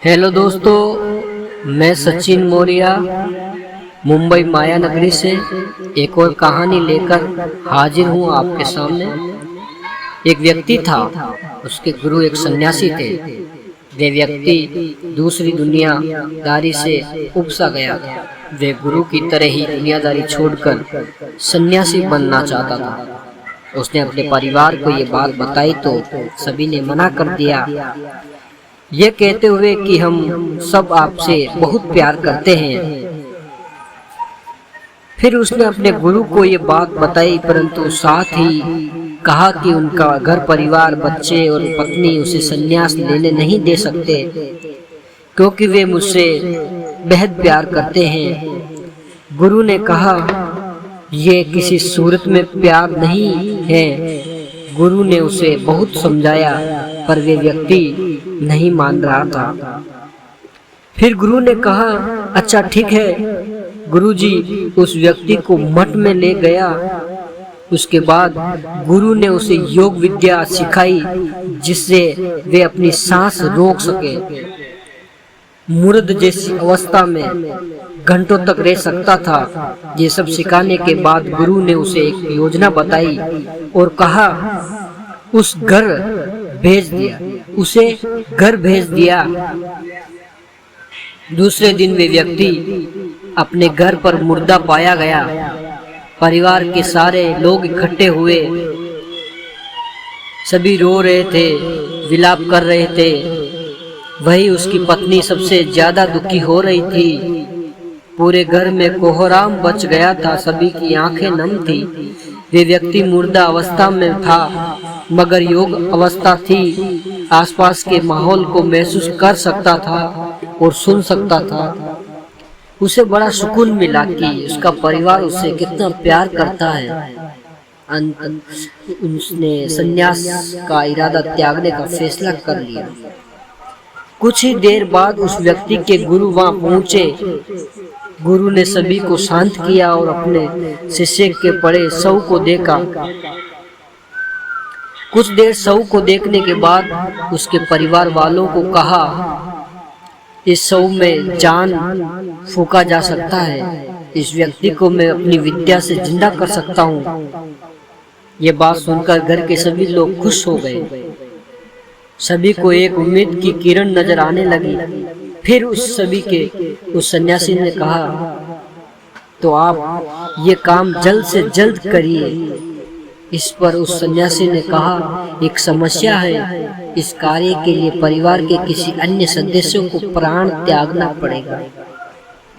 Hello दोस्तों, मैं सचिन मौर्य मुंबई माया नगरी से एक और कहानी लेकर हाजिर हूँ आपके सामने। एक व्यक्ति था, उसके गुरु एक सन्यासी थे। वे व्यक्ति दूसरी दुनियादारी से उपसा गया था। वे गुरु की तरह ही दुनियादारी छोड़कर सन्यासी बनना चाहता था। उसने अपने परिवार को ये बात बताई तो सभी ने मना कर दिया, ये कहते हुए कि हम सब आपसे बहुत प्यार करते हैं। फिर उसने अपने गुरु को ये बात बताई, परंतु साथ ही कहा कि उनका घर परिवार, बच्चे और पत्नी उसे संन्यास लेने नहीं दे सकते, क्योंकि वे मुझसे बेहद प्यार करते हैं। गुरु ने कहा, ये किसी सूरत में प्यार नहीं है। गुरु ने उसे बहुत समझाया, पर वे व्यक्ति नहीं मान रहा था। फिर गुरु ने कहा, अच्छा ठीक है। गुरुजी उस व्यक्ति को मठ में ले गया। उसके बाद गुरु ने उसे योग विद्या सिखाई, जिससे वे अपनी सांस रोक सके। मुर्द जैसी अवस्था में घंटों तक रह सकता था। ये सब सिखाने के बाद गुरु ने उसे एक योजना बताई और कहा, उसे घर भेज दिया। दूसरे दिन वे व्यक्ति अपने घर पर मुर्दा पाया गया। परिवार के सारे लोग इकट्ठे हुए, सभी रो रहे थे, विलाप कर रहे थे। वही उसकी पत्नी सबसे ज्यादा दुखी हो रही थी। पूरे घर में कोहराम बच गया था, सभी की आंखें नम थी। वे व्यक्ति मुर्दा अवस्था में था, मगर योग अवस्था थी। आसपास के माहौल को महसूस कर सकता था और सुन सकता था। उसे बड़ा सुकून मिला कि उसका परिवार उसे कितना प्यार करता है। उसने संन्यास का इरादा त्यागने का फैसला कर लिया। कुछ ही देर बाद उस व्यक्ति के गुरु वहां पहुंचे। गुरु ने सभी को शांत किया और अपने शिष्य के पड़े शव को देखा। कुछ देर शव को देखने के बाद उसके परिवार वालों को कहा, इस शव में जान फूंका जा सकता है। इस व्यक्ति को मैं अपनी विद्या से जिंदा कर सकता हूँ। ये बात सुनकर घर के सभी लोग खुश हो गए। सभी को एक उम्मीद की किरण नजर आने लगी। फिर उस सन्यासी ने कहा, तो आप ये काम जल्द से जल्द करिए। इस पर उस सन्यासी ने कहा, एक समस्या है। इस कार्य के लिए परिवार के किसी अन्य सदस्यों को प्राण त्यागना पड़ेगा।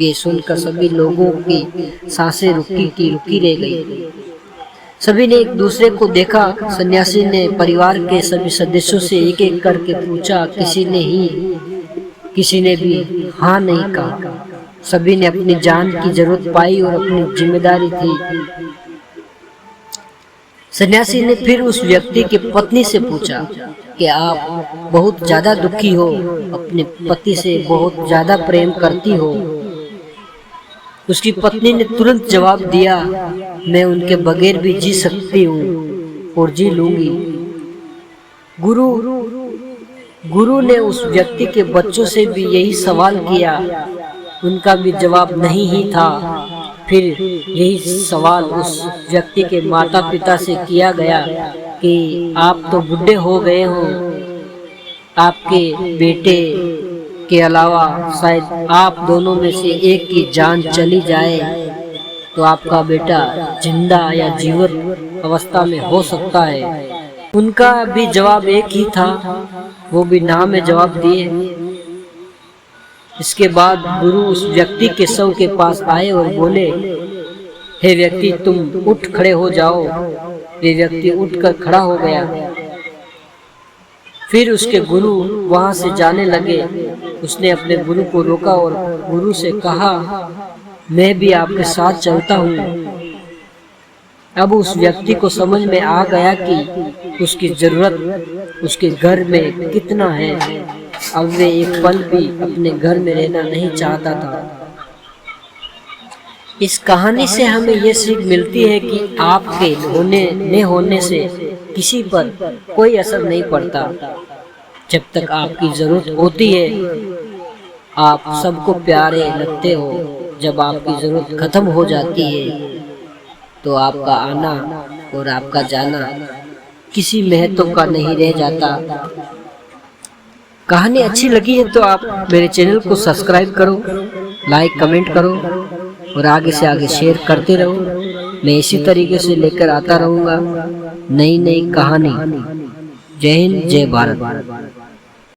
ये सुनकर सभी लोगों की सांसें रुकी रह गई। सभी ने एक दूसरे को देखा। सन्यासी ने परिवार के सभी सदस्यों से एक एक करके पूछा। किसी ने भी हाँ नहीं कहा। सभी ने अपनी जान की जरूरत पाई और अपनी जिम्मेदारी थी। सन्यासी ने फिर उस व्यक्ति की पत्नी से पूछा कि आप बहुत ज्यादा दुखी हो, अपने पति से बहुत ज्यादा प्रेम करती हो। उसकी पत्नी ने तुरंत जवाब दिया, मैं उनके बगैर भी जी सकती हूँ और जी लूंगी। गुरु ने उस व्यक्ति के बच्चों से भी यही सवाल किया। उनका भी जवाब नहीं ही था। फिर यही सवाल उस व्यक्ति के माता पिता से किया गया कि आप तो बूढ़े हो गए हो, आपके बेटे के अलावा शायद आप दोनों में से एक की जान चली जाए तो आपका बेटा जिंदा या जीवित अवस्था में हो सकता है। उनका भी जवाब एक ही था, वो भी ना में जवाब दिए। इसके बाद गुरु उस व्यक्ति के शव के पास आए और बोले, हे व्यक्ति, तुम उठ खड़े हो जाओ। ये व्यक्ति उठकर खड़ा हो गया। फिर उसके गुरु वहां से जाने लगे। उसने अपने गुरु को रोका और गुरु से कहा, मैं भी आपके साथ चलता हूँ। अब उस व्यक्ति को समझ में आ गया कि उसकी जरूरत उसके घर में कितना है। अब वे एक पल भी अपने घर में रहना नहीं चाहता था। इस कहानी से हमें यह सीख मिलती है कि आपके होने से किसी पर कोई असर नहीं पड़ता। जब तक आपकी जरूरत होती है आप सबको प्यारे लगते हो। जब आपकी ज़रूरत ख़त्म हो जाती है तो आपका आना और आपका जाना किसी महत्व का नहीं रह जाता। कहानी अच्छी लगी है तो आप मेरे चैनल को सब्सक्राइब करो, लाइक कमेंट करो और आगे से आगे शेयर करते रहो। मैं इसी तरीके से लेकर आता रहूँगा नई नई कहानी। जय हिंद, जय भारत।